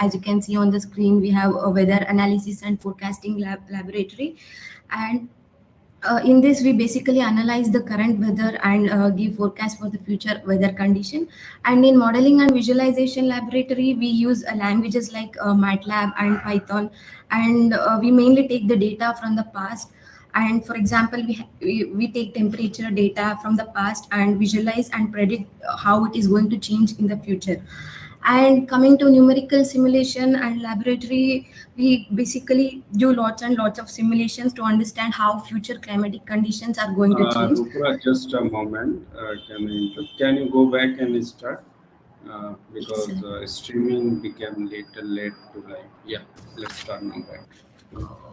as you can see on the screen, we have a weather analysis and forecasting laboratory. And in this, we basically analyze the current weather and give forecast for the future weather condition. And in modeling and visualization laboratory, we use languages like MATLAB and Python, and we mainly take the data from the past. And for example, we take temperature data from the past and visualize and predict how it is going to change in the future. And coming to numerical simulation and laboratory, we basically do lots and lots of simulations to understand how future climatic conditions are going to change. Roopa, just a moment. Can you go back and start? Because streaming became little late to live. Yeah, let's start now back.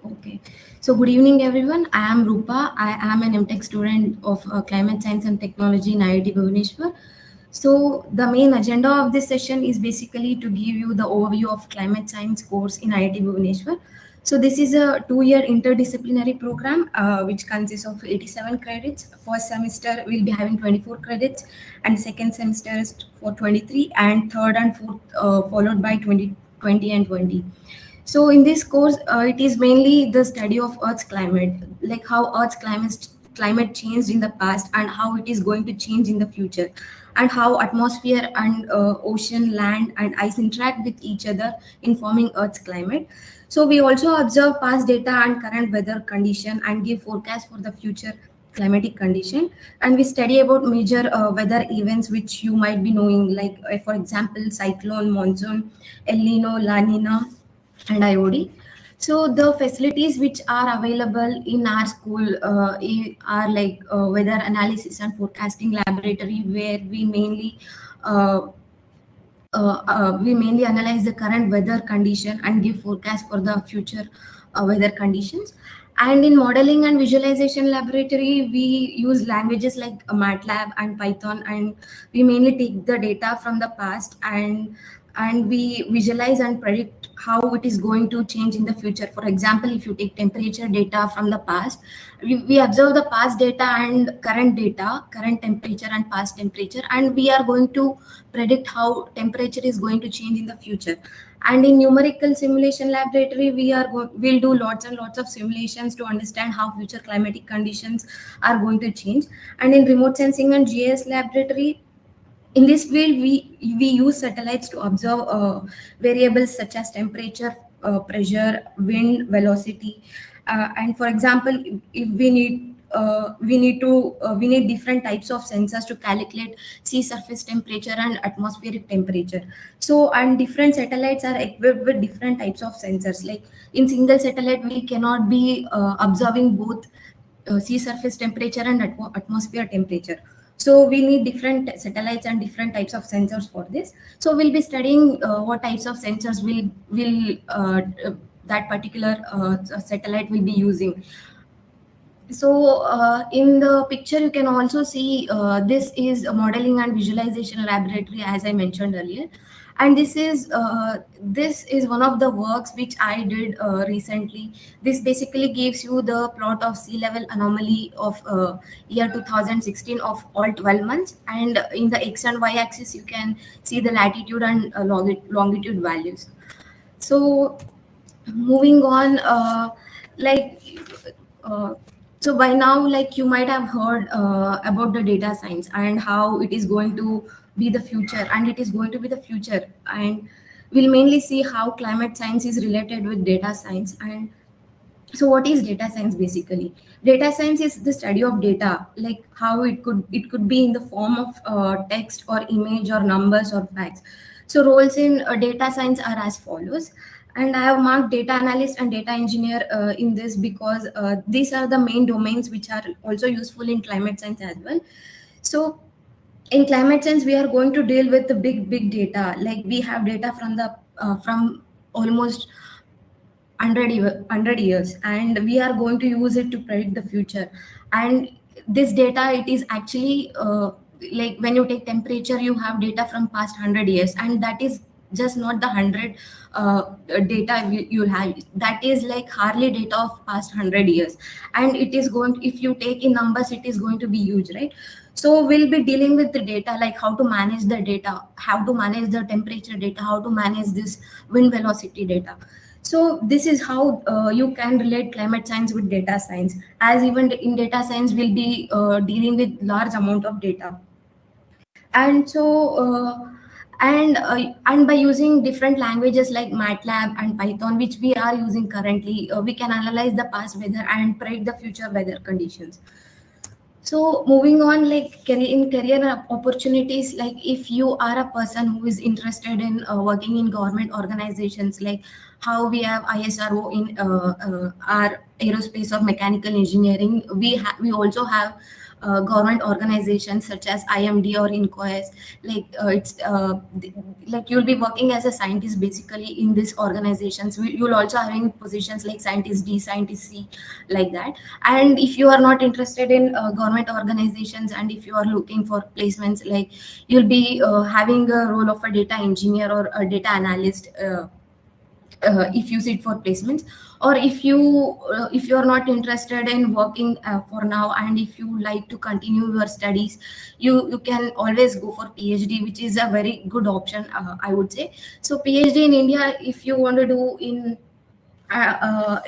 Okay. So good evening, everyone. I am Roopa. I am an MTech student of Climate Science and Technology in IIT Bhuvneshwar. So the main agenda of this session is basically to give you the overview of climate science course in IIT Bhuvneshwar. So this is a 2-year interdisciplinary program which consists of 87 credits. First semester we'll be having 24 credits, and second semester is for 23, and third and fourth followed by 20 and 20. So in this course, it is mainly the study of Earth's climate, like how Earth's climate changed in the past and how it is going to change in the future, and how atmosphere and ocean, land, and ice interact with each other in forming Earth's climate. So we also observe past data and current weather condition and give forecast for the future climatic condition. And we study about major weather events which you might be knowing, like for example, cyclone, monsoon, El Nino, La Nina, and IOD. So the facilities which are available in our school are like weather analysis and forecasting laboratory, where we mainly analyze the current weather condition and give forecast for the future weather conditions. And in modeling and visualization laboratory, we use languages like MATLAB and Python, and we mainly take the data from the past and we visualize and predict how it is going to change in the future. For example, if you take temperature data from the past, we observe the past data and current data, current temperature and past temperature, and we are going to predict how temperature is going to change in the future. And in numerical simulation laboratory, we'll do lots and lots of simulations to understand how future climatic conditions are going to change. And in remote sensing and GIS laboratory, in this field, we use satellites to observe variables such as temperature, pressure, wind, velocity, and for example, if we need different types of sensors to calculate sea surface temperature and atmospheric temperature. So, and different satellites are equipped with different types of sensors. Like in single satellite, we cannot be observing both sea surface temperature and atmosphere temperature. So we need different satellites and different types of sensors for this. So we'll be studying what types of sensors will that particular satellite will be using. So in the picture, you can also see this is a modeling and visualization laboratory, as I mentioned earlier. And this is one of the works which I did recently. This basically gives you the plot of sea level anomaly of year 2016 of all 12 months. And in the X and Y axis, you can see the latitude and longitude values. So moving on, so by now, like you might have heard about the data science and how it is going to be the future, and it is going to be the future. And we'll mainly see how climate science is related with data science. And so what is data science basically? Data science is the study of data, like how it could be in the form of text or image or numbers or facts. So roles in data science are as follows. And I have marked data analyst and data engineer in this because these are the main domains which are also useful in climate science as well. So in climate science, we are going to deal with the big data. Like we have data from almost 100 years, and we are going to use it to predict the future. And this data, it is actually like when you take temperature, you have data from past 100 years, and that is just not the 100 data you have. That is like hardly data of past 100 years, and it is going, if you take in numbers, it is going to be huge, right? So we'll be dealing with the data, like how to manage the data, how to manage the temperature data, how to manage this wind velocity data. So this is how you can relate climate science with data science, as even in data science we'll be dealing with large amount of data. And so and by using different languages like MATLAB and Python, which we are using currently, we can analyze the past weather and predict the future weather conditions. So moving on, like in career opportunities, like if you are a person who is interested in working in government organizations, like how we have ISRO in our aerospace or mechanical engineering, we also have government organizations such as IMD or INCOES. Like like you'll be working as a scientist basically in these organizations. You'll also having positions like scientist D, scientist C, like that. And if you are not interested in government organizations, and if you are looking for placements, like you'll be having a role of a data engineer or a data analyst, if you sit for placements. Or if you are not interested in working for now, and if you like to continue your studies, you can always go for PhD, which is a very good option, I would say. So PhD in India, if you want to do in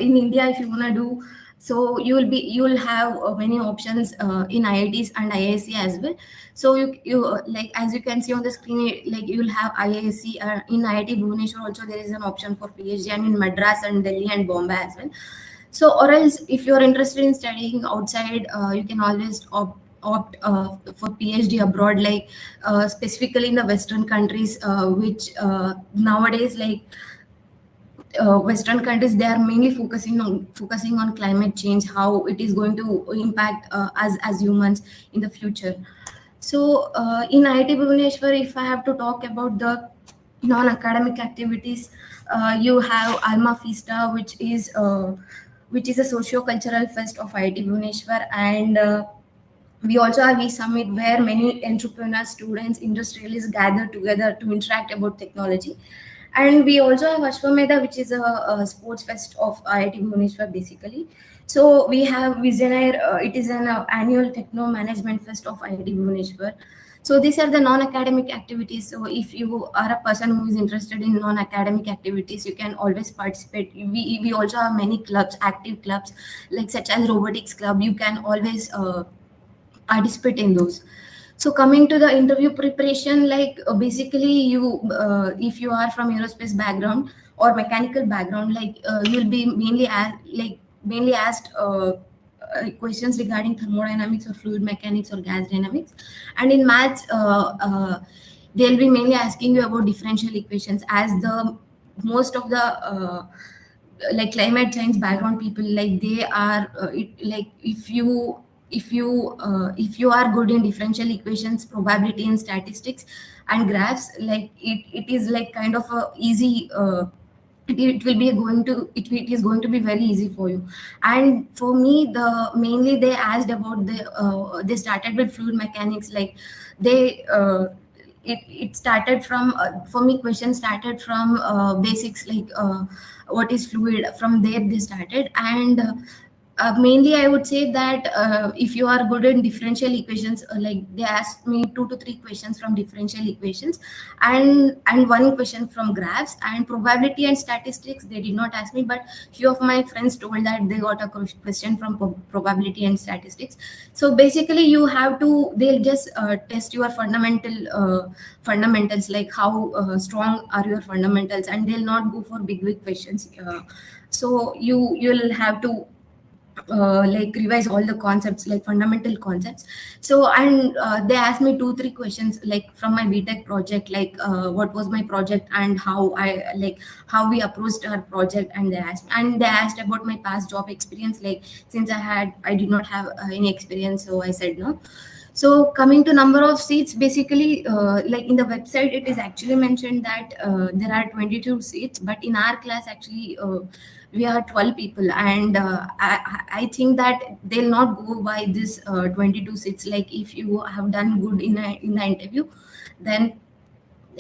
India, if you want to do, so you'll have many options in IITs and IISc as well. So you like as you can see on the screen, like you'll have IISc, in IIT Bhuvneshwar also there is an option for PhD, and in Madras and Delhi and Bombay as well. So or else if you're interested in studying outside, you can always opt for PhD abroad, like specifically in the Western countries, which nowadays, like Western countries, they are mainly focusing on climate change, how it is going to impact us as humans in the future. So in IIT Bhubaneswar, if I have to talk about the non-academic activities, you have Alma Festa, which is a socio-cultural fest of IIT Bhubaneswar. And we also have e-summit, where many entrepreneurs, students, industrialists gather together to interact about technology. And we also have Ashwamedha, which is a sports fest of IIT Bhubaneswar basically. So we have Visionaire, it is an annual techno management fest of IIT Bhubaneswar. So these are the non-academic activities. So if you are a person who is interested in non-academic activities, you can always participate. We also have many clubs, active clubs, like such as robotics club. You can always participate in those. So coming to the interview preparation, like basically if you are from aerospace background or mechanical background, like you'll be mainly asked questions regarding thermodynamics or fluid mechanics or gas dynamics. And in maths, they'll be mainly asking you about differential equations, as the most of the like climate change background people, like they are like if you are good in differential equations, probability and statistics and graphs, like it is like kind of a easy it will be going to it is going to be very easy for you. And for me, the mainly they asked about they started with fluid mechanics, like they it started from for me, question started from basics, like what is fluid. From there they started. And mainly I would say that if you are good in differential equations, like they asked me 2 to 3 questions from differential equations, and one question from graphs. And probability and statistics, they did not ask me, but few of my friends told that they got a question from probability and statistics. So basically you have to, they'll just test your fundamentals, like how strong are your fundamentals, and they'll not go for big questions. So you'll have to like revise all the concepts, like fundamental concepts. So and they asked me 2 3 questions, like from my BTech project, like what was my project and how I like how we approached our project. And they asked about my past job experience, like since I did not have any experience, so I said no. So coming to number of seats, basically like in the website it is actually mentioned that there are 22 seats, but in our class actually we are 12 people. And I think that they'll not go by this 22 seats. Like if you have done good in the interview, then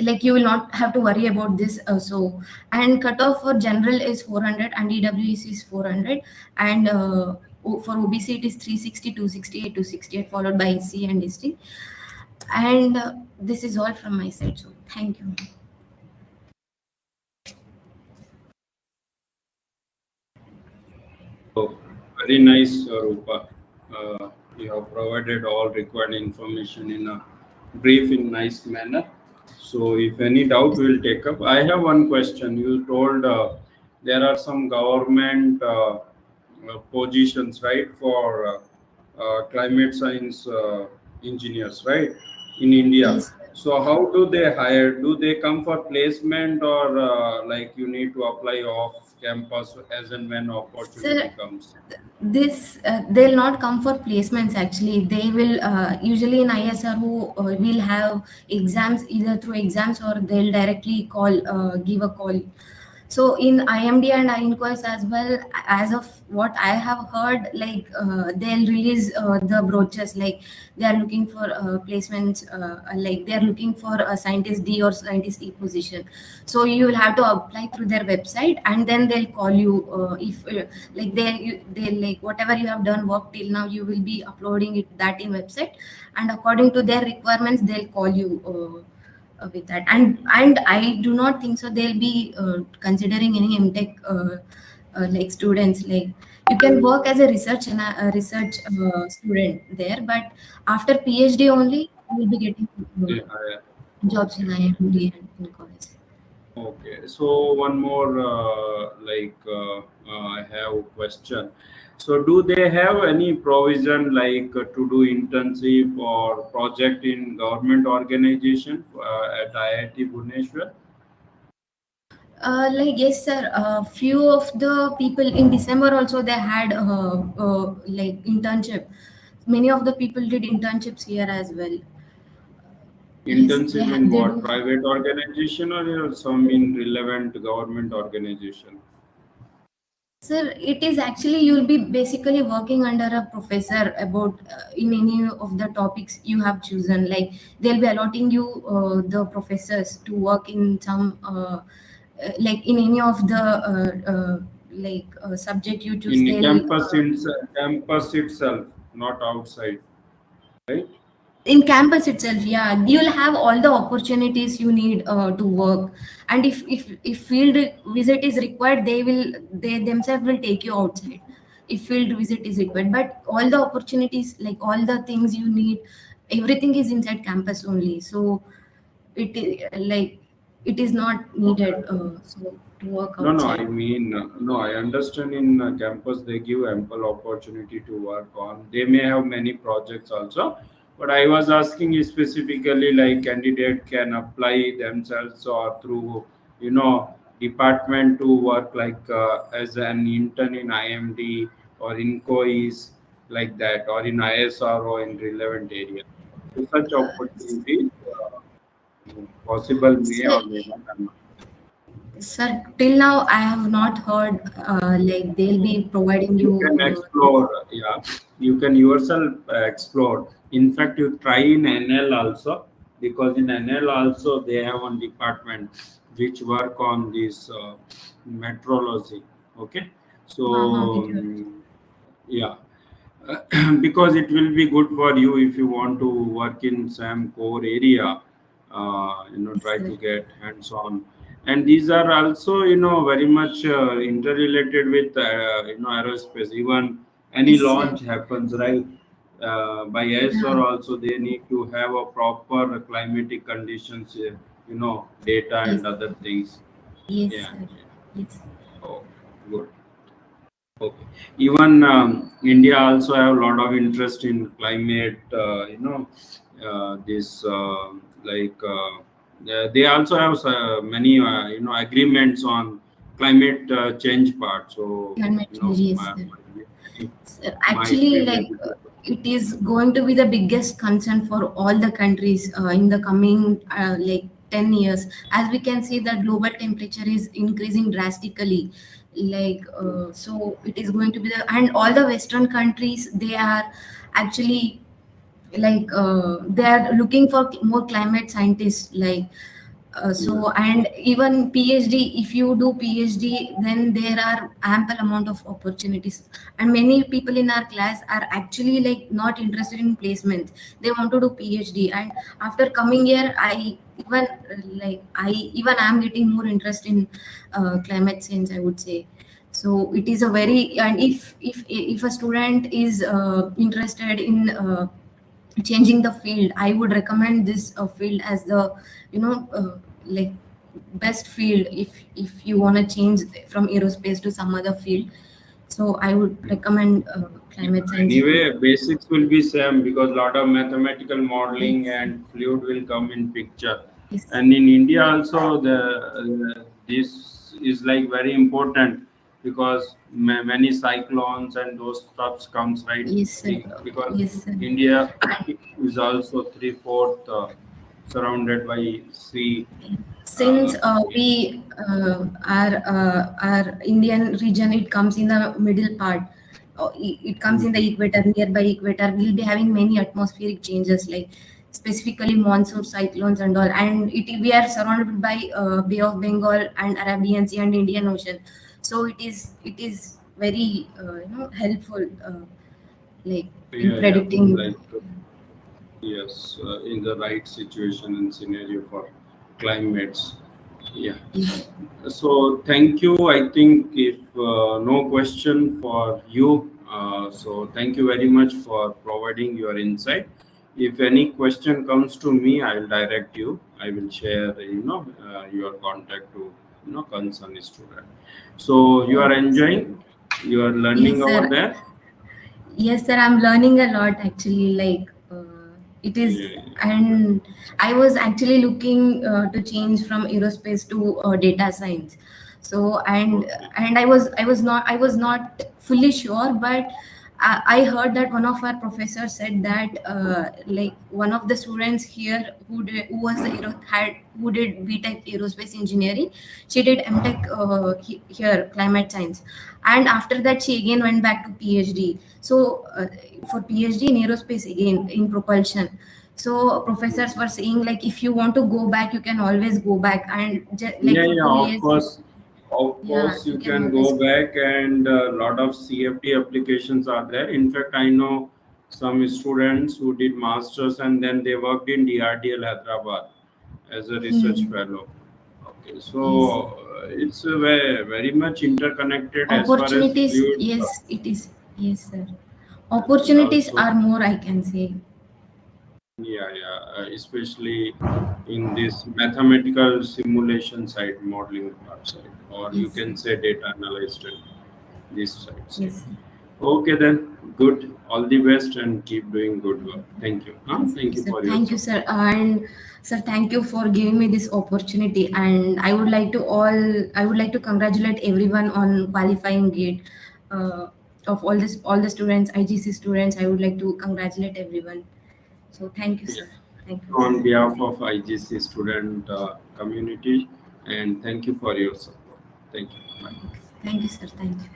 like you will not have to worry about this. And cutoff for general is 400 and EWEC is 400. And For OBC it is 360, 268, 268, followed by SC and ST. And this is all from my side. So thank you. So, very nice, Roopa. You have provided all required information in a brief, in nice manner. So, if any doubt, we'll take up. I have one question. You told there are some government positions, right, for climate science engineers, right, in India. Yes, So, how do they hire? Do they come for placement, or like you need to apply off campus as and when opportunity sir. comes? This they'll not come for placements. Actually, they will usually in ISRO will have exams, either through exams or they'll directly give a call. So in IMD and INQuest as well, as of what I have heard, like they'll release the brochures, like they are looking for placements, like they are looking for a scientist D or scientist E position. So you will have to apply through their website, and then they'll call you if like they like whatever you have done work till now, you will be uploading it that in website, and according to their requirements, they'll call you. With that, and I do not think so they'll be considering any MTech like students. Like you can work as a research student there, but after PhD only you will be getting Yeah, jobs in okay. IMD and in college. Okay, so one more, I have a question. So, do they have any provision like to do internship or project in government organization at IIT Bhuvneshwar? Like yes, sir. Few of the people in December also they had like internship. Many of the people did internships here as well. Yes, Internship in they what, do have. private organization, or some in relevant government organization? Sir, it is actually you'll be basically working under a professor about in any of the topics you have chosen. Like they'll be allotting you the professors to work in some like in any of the subject you choose. In They'll campus itself, not outside, right? in campus itself, yeah, you'll have all the opportunities you need to work. And if field visit is required, they themselves will take you outside if field visit is required. But all the opportunities, like all the things you need, everything is inside campus only. So like it is not needed so to work No, no, outside. no, I understand in campus they give ample opportunity to work on. They may have many projects also, but I was asking you specifically like candidate can apply themselves or through, department to work like as an intern in IMD or in COIS like that, or in ISRO in relevant area. So such opportunities possible may So, or may not. I'm not. sir, till now I have not heard like they'll be providing You you can explore, yeah, you can yourself explore. In fact, you try in NL also, because in NL also they have one department which work on this metrology. Okay, so meteorology. yeah. Because it will be good for you if you want to work in some core area, Yes, try sir. to get hands on. And these are also, very much interrelated with, aerospace. Even any Yes, sir. launch happens, right? By Yeah. ISR also, they need to have a proper climatic conditions, data Yes. and other things. Yes, Yeah, sir. yeah. Yes. Oh, good. Okay. Even India also have a lot of interest in climate. This like they also have many agreements on climate change part. So Climate change, yes, sir. my Actually, field like related. it is going to be the biggest concern for all the countries in the coming 10 years. As we can see that global temperature is increasing drastically. Like so it is going to be the, and all the western countries, they are actually like they are looking for more climate scientists. Like Yes. And even PhD, if you do PhD, then there are ample amount of opportunities. And many people in our class are actually like not interested in placements. They want to do PhD. And after coming here, I even am getting more interest in climate change, I would say. So it is a very, and if a student is interested in changing the field, I would recommend this field as the, you know uh, like best field if you want to change from aerospace to some other field. So I would recommend Yeah, climate science field. anyway, basics will be same because lot of mathematical modeling Yes, and fluid will come in picture. yes, And in India also, this is like very important because many cyclones and those stuffs comes right yes, sir. because Yes, sir. India is also three-fourth surrounded by sea. Since Uh, our Indian region, it comes in the middle part. It comes in the equator, nearby equator. We'll be having many atmospheric changes, like specifically monsoon cyclones and all. And we are surrounded by Bay of Bengal and Arabian Sea and Indian Ocean. So it is very helpful, like in yeah, yeah, predicting. like yes, in the right situation and scenario for climates. Yeah. Yes. So thank you. I think if no question for you, so thank you very much for providing your insight. If any question comes to me, I'll direct you. I will share, your contact to, concerned student. So you are Okay, sir. enjoying, you are learning Yes, over sir. there. Yes, sir. I'm learning a lot actually. Like it is, Yeah, and I was actually looking to change from aerospace to data science. So okay. and I was not fully sure, but I heard that one of our professors said that like one of the students here who was the who did BTech aerospace engineering, she did MTech here climate science, and after that she again went back to PhD. So for PhD in aerospace again in propulsion. So professors were saying like if you want to go back, you can always go back, and like Yeah, for yeah, two of years, course. Of yeah, course, you you can can always go go. back, and a lot of CFD applications are there. In fact, I know some students who did masters and then they worked in DRDL Hyderabad as a research Hmm. fellow. Okay, Yes. so it's very, very much interconnected as far as Opportunities, fluids yes, it is. Yes, sir. and Opportunities also are more, I can say. yeah, yeah, especially in this mathematical simulation side, modeling part side, or you Yes, can say data analyst and this side. yes, Okay, then. Good. All the best and keep doing good work. Thank you. Huh? yes, Thank yes, you sir. for your Thank you, support. sir. And sir, thank you for giving me this opportunity. And I would like to congratulate everyone on qualifying gate. Uh, of all the students, IGC students, I would like to congratulate everyone. So thank you, Yeah. sir. Thank you. On behalf of IGC student community, and thank you for your support. Thank you. Bye. Thank you, sir. Thank you.